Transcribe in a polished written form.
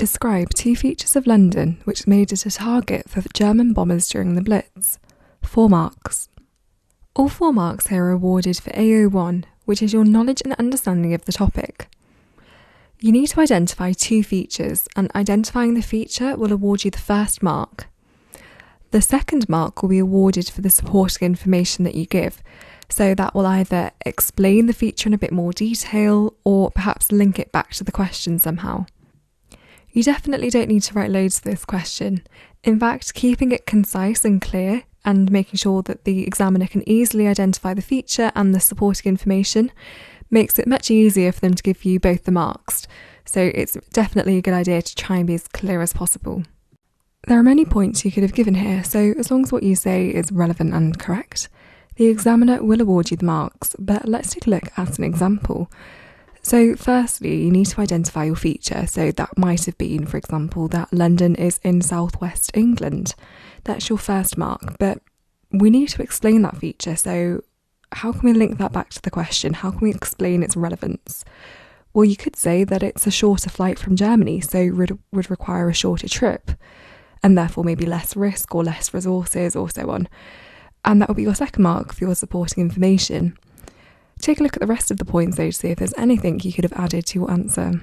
Describe 2 features of London which made it a target for German bombers during the Blitz. 4 marks. All 4 marks here are awarded for AO1, which is your knowledge and understanding of the topic. You need to identify 2 features, and identifying the feature will award you the first mark. The second mark will be awarded for the supporting information that you give, so that will either explain the feature in a bit more detail or perhaps link it back to the question somehow. You definitely don't need to write loads for this question. In fact, keeping it concise and clear and making sure that the examiner can easily identify the feature and the supporting information makes it much easier for them to give you both the marks. So it's definitely a good idea to try and be as clear as possible. There are many points you could have given here, so as long as what you say is relevant and correct, the examiner will award you the marks. But let's take a look at an example. So firstly, you need to identify your feature. So that might have been, for example, that London is in southwest England. That's your first mark, but we need to explain that feature. So how can we link that back to the question? How can we explain its relevance? Well, you could say that it's a shorter flight from Germany, so would require a shorter trip, and therefore maybe less risk or less resources or so on. And that would be your second mark for your supporting information. Take a look at the rest of the points though to see if there's anything you could have added to your answer.